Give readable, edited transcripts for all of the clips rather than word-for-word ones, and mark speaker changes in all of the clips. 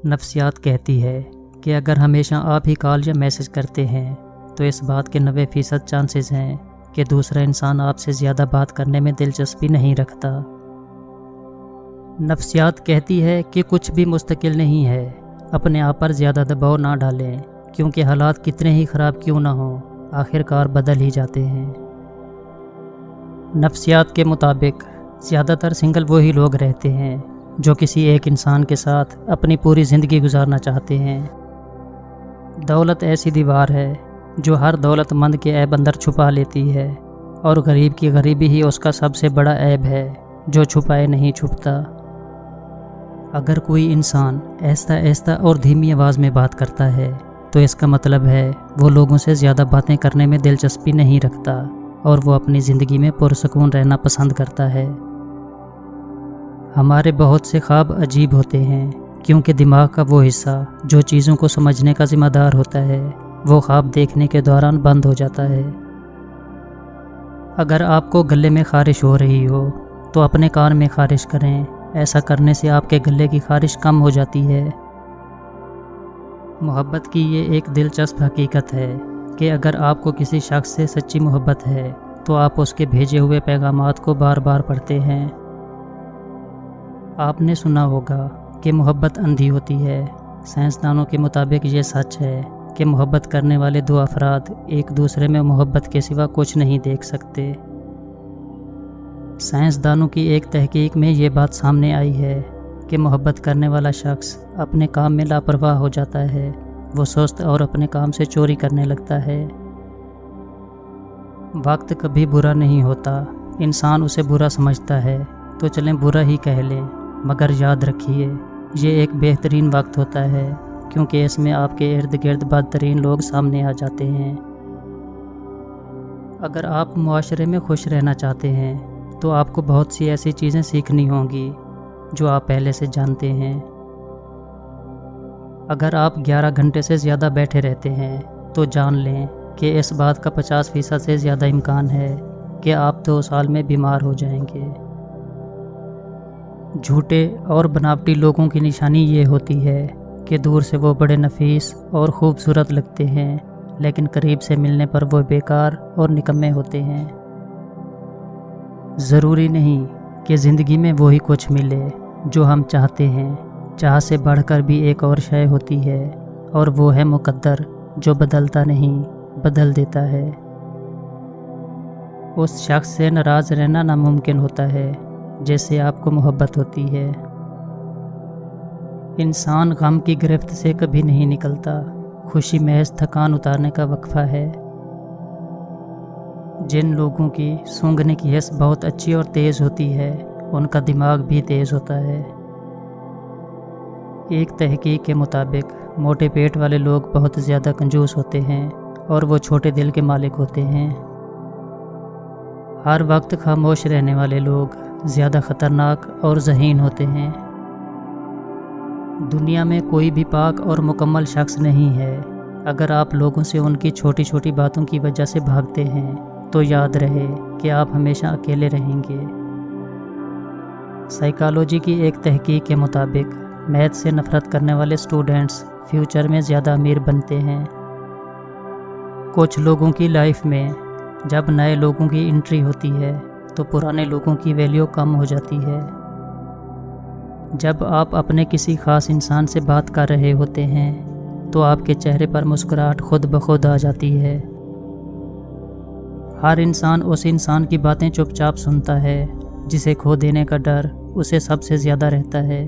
Speaker 1: نفسیات کہتی ہے کہ اگر ہمیشہ آپ ہی کال یا میسج کرتے ہیں تو اس بات کے 90% چانسز ہیں کہ دوسرا انسان آپ سے زیادہ بات کرنے میں دلچسپی نہیں رکھتا۔ نفسیات کہتی ہے کہ کچھ بھی مستقل نہیں ہے، اپنے آپ پر زیادہ دباؤ نہ ڈالیں، کیونکہ حالات کتنے ہی خراب کیوں نہ ہوں آخر کار بدل ہی جاتے ہیں۔ نفسیات کے مطابق زیادہ تر سنگل وہی لوگ رہتے ہیں جو کسی ایک انسان کے ساتھ اپنی پوری زندگی گزارنا چاہتے ہیں۔ دولت ایسی دیوار ہے جو ہر دولت مند کے عیب اندر چھپا لیتی ہے، اور غریب کی غریبی ہی اس کا سب سے بڑا عیب ہے جو چھپائے نہیں چھپتا۔ اگر کوئی انسان آہستہ آہستہ اور دھیمی آواز میں بات کرتا ہے تو اس کا مطلب ہے وہ لوگوں سے زیادہ باتیں کرنے میں دلچسپی نہیں رکھتا اور وہ اپنی زندگی میں پرسکون رہنا پسند کرتا ہے۔ ہمارے بہت سے خواب عجیب ہوتے ہیں کیونکہ دماغ کا وہ حصہ جو چیزوں کو سمجھنے کا ذمہ دار ہوتا ہے وہ خواب دیکھنے کے دوران بند ہو جاتا ہے۔ اگر آپ کو گلے میں خارش ہو رہی ہو تو اپنے کان میں خارش کریں، ایسا کرنے سے آپ کے گلے کی خارش کم ہو جاتی ہے۔ محبت کی یہ ایک دلچسپ حقیقت ہے کہ اگر آپ کو کسی شخص سے سچی محبت ہے تو آپ اس کے بھیجے ہوئے پیغامات کو بار بار پڑھتے ہیں۔ آپ نے سنا ہوگا کہ محبت اندھی ہوتی ہے۔ سائنسدانوں کے مطابق یہ سچ ہے کہ محبت کرنے والے دو افراد ایک دوسرے میں محبت کے سوا کچھ نہیں دیکھ سکتے۔ سائنسدانوں کی ایک تحقیق میں یہ بات سامنے آئی ہے کہ محبت کرنے والا شخص اپنے کام میں لاپرواہ ہو جاتا ہے، وہ سست اور اپنے کام سے چوری کرنے لگتا ہے۔ وقت کبھی برا نہیں ہوتا، انسان اسے برا سمجھتا ہے تو چلیں برا ہی کہہ لیں، مگر یاد رکھیے یہ ایک بہترین وقت ہوتا ہے کیونکہ اس میں آپ کے ارد گرد بدترین لوگ سامنے آ جاتے ہیں۔ اگر آپ معاشرے میں خوش رہنا چاہتے ہیں تو آپ کو بہت سی ایسی چیزیں سیکھنی ہوں گی جو آپ پہلے سے جانتے ہیں۔ اگر آپ 11 گھنٹے سے زیادہ بیٹھے رہتے ہیں تو جان لیں کہ اس بات کا 50% سے زیادہ امکان ہے کہ آپ 2 سال میں بیمار ہو جائیں گے۔ جھوٹے اور بناوٹی لوگوں کی نشانی یہ ہوتی ہے کہ دور سے وہ بڑے نفیس اور خوبصورت لگتے ہیں لیکن قریب سے ملنے پر وہ بیکار اور نکمے ہوتے ہیں۔ ضروری نہیں کہ زندگی میں وہی کچھ ملے جو ہم چاہتے ہیں، چاہ سے بڑھ کر بھی ایک اور شے ہوتی ہے اور وہ ہے مقدر جو بدلتا نہیں، بدل دیتا ہے۔ اس شخص سے ناراض رہنا ناممکن ہوتا ہے جس سے آپ کو محبت ہوتی ہے۔ انسان غم کی گرفت سے کبھی نہیں نکلتا، خوشی محض تھکان اتارنے کا وقفہ ہے۔ جن لوگوں کی سونگھنے کی حس بہت اچھی اور تیز ہوتی ہے ان کا دماغ بھی تیز ہوتا ہے۔ ایک تحقیق کے مطابق موٹے پیٹ والے لوگ بہت زیادہ کنجوس ہوتے ہیں اور وہ چھوٹے دل کے مالک ہوتے ہیں۔ ہر وقت خاموش رہنے والے لوگ زیادہ خطرناک اور ذہین ہوتے ہیں۔ دنیا میں کوئی بھی پاک اور مکمل شخص نہیں ہے۔ اگر آپ لوگوں سے ان کی چھوٹی چھوٹی باتوں کی وجہ سے بھاگتے ہیں تو یاد رہے کہ آپ ہمیشہ اکیلے رہیں گے۔ سائیکالوجی کی ایک تحقیق کے مطابق میتھ سے نفرت کرنے والے اسٹوڈنٹس فیوچر میں زیادہ امیر بنتے ہیں۔ کچھ لوگوں کی لائف میں جب نئے لوگوں کی انٹری ہوتی ہے تو پرانے لوگوں کی ویلیو کم ہو جاتی ہے۔ جب آپ اپنے کسی خاص انسان سے بات کر رہے ہوتے ہیں تو آپ کے چہرے پر مسکراہٹ خود بخود آ جاتی ہے۔ ہر انسان اس انسان کی باتیں چپ چاپ سنتا ہے جسے کھو دینے کا ڈر اسے سب سے زیادہ رہتا ہے۔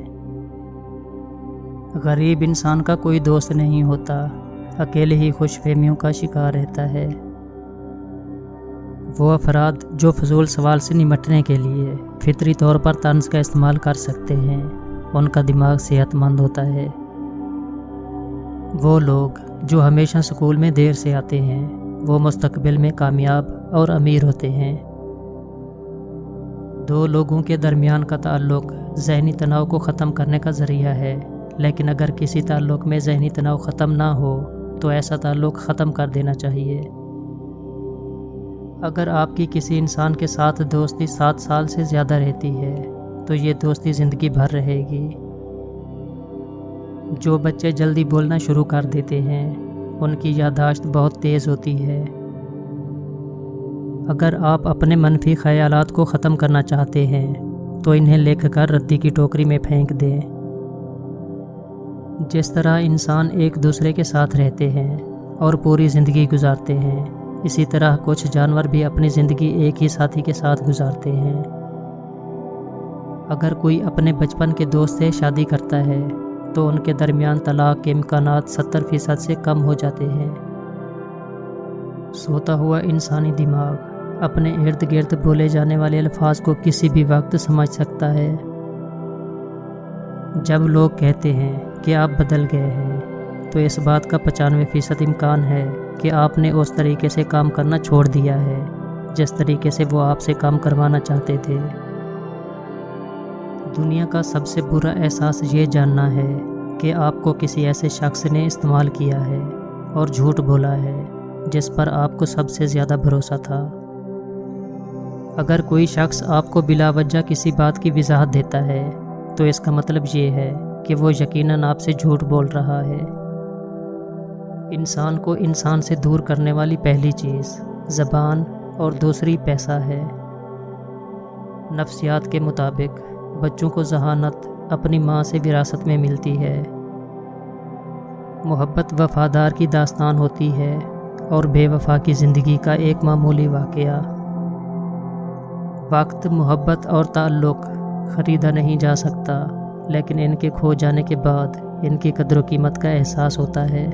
Speaker 1: غریب انسان کا کوئی دوست نہیں ہوتا، اکیلے ہی خوش فہمیوں کا شکار رہتا ہے۔ وہ افراد جو فضول سوال سے نمٹنے کے لیے فطری طور پر طنز کا استعمال کر سکتے ہیں ان کا دماغ صحت مند ہوتا ہے۔ وہ لوگ جو ہمیشہ سکول میں دیر سے آتے ہیں وہ مستقبل میں کامیاب اور امیر ہوتے ہیں۔ دو لوگوں کے درمیان کا تعلق ذہنی تناؤ کو ختم کرنے کا ذریعہ ہے، لیکن اگر کسی تعلق میں ذہنی تناؤ ختم نہ ہو تو ایسا تعلق ختم کر دینا چاہیے۔ اگر آپ کی کسی انسان کے ساتھ دوستی 7 سال سے زیادہ رہتی ہے تو یہ دوستی زندگی بھر رہے گی۔ جو بچے جلدی بولنا شروع کر دیتے ہیں ان کی یادداشت بہت تیز ہوتی ہے۔ اگر آپ اپنے منفی خیالات کو ختم کرنا چاہتے ہیں تو انہیں لکھ کر ردی کی ٹوکری میں پھینک دیں۔ جس طرح انسان ایک دوسرے کے ساتھ رہتے ہیں اور پوری زندگی گزارتے ہیں، اسی طرح کچھ جانور بھی اپنی زندگی ایک ہی ساتھی کے ساتھ گزارتے ہیں۔ اگر کوئی اپنے بچپن کے دوست سے شادی کرتا ہے تو ان کے درمیان طلاق کے امکانات 70% سے کم ہو جاتے ہیں۔ سوتا ہوا انسانی دماغ اپنے ارد گرد بولے جانے والے الفاظ کو کسی بھی وقت سمجھ سکتا ہے۔ جب لوگ کہتے ہیں کہ آپ بدل گئے ہیں تو اس بات کا 95% امکان ہے کہ آپ نے اس طریقے سے کام کرنا چھوڑ دیا ہے جس طریقے سے وہ آپ سے کام کروانا چاہتے تھے۔ دنیا کا سب سے برا احساس یہ جاننا ہے کہ آپ کو کسی ایسے شخص نے استعمال کیا ہے اور جھوٹ بولا ہے جس پر آپ کو سب سے زیادہ بھروسہ تھا۔ اگر کوئی شخص آپ کو بلا وجہ کسی بات کی وضاحت دیتا ہے تو اس کا مطلب یہ ہے کہ وہ یقیناً آپ سے جھوٹ بول رہا ہے۔ انسان کو انسان سے دور کرنے والی پہلی چیز زبان اور دوسری پیسہ ہے۔ نفسیات کے مطابق بچوں کو ذہانت اپنی ماں سے وراثت میں ملتی ہے۔ محبت وفادار کی داستان ہوتی ہے اور بے وفا کی زندگی کا ایک معمولی واقعہ۔ وقت، محبت اور تعلق خریدا نہیں جا سکتا، لیکن ان کے کھو جانے کے بعد ان کی قدر و قیمت کا احساس ہوتا ہے۔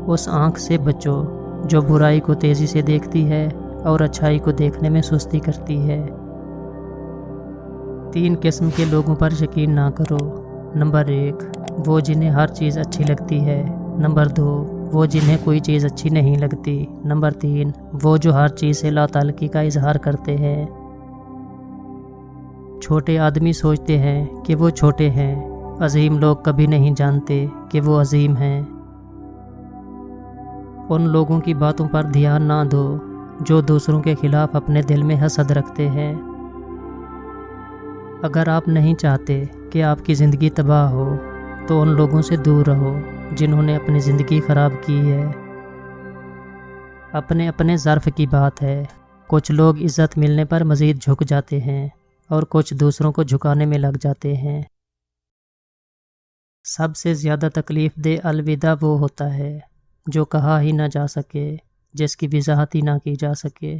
Speaker 1: اس آنکھ سے بچو جو برائی کو تیزی سے دیکھتی ہے اور اچھائی کو دیکھنے میں سستی کرتی ہے۔ 3 قسم کے لوگوں پر یقین نہ کرو۔ نمبر 1، وہ جنہیں ہر چیز اچھی لگتی ہے۔ نمبر 2، وہ جنہیں کوئی چیز اچھی نہیں لگتی۔ نمبر 3، وہ جو ہر چیز سے لا تعلقی کا اظہار کرتے ہیں۔ چھوٹے آدمی سوچتے ہیں کہ وہ چھوٹے ہیں، عظیم لوگ کبھی نہیں جانتے کہ وہ عظیم ہیں۔ ان لوگوں کی باتوں پر دھیان نہ دو جو دوسروں کے خلاف اپنے دل میں حسد رکھتے ہیں۔ اگر آپ نہیں چاہتے کہ آپ کی زندگی تباہ ہو تو ان لوگوں سے دور رہو جنہوں نے اپنی زندگی خراب کی ہے۔ اپنے ظرف کی بات ہے، کچھ لوگ عزت ملنے پر مزید جھک جاتے ہیں اور کچھ دوسروں کو جھکانے میں لگ جاتے ہیں۔ سب سے زیادہ تکلیف دہ الوداع وہ ہوتا ہے جو کہا ہی نہ جا سکے، جس کی وضاحت ہی نہ کی جا سکے۔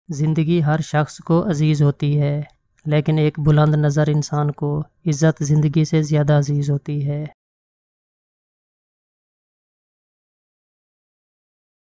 Speaker 1: زندگی ہر شخص کو عزیز ہوتی ہے، لیکن ایک بلند نظر انسان کو عزت زندگی سے زیادہ عزیز ہوتی ہے۔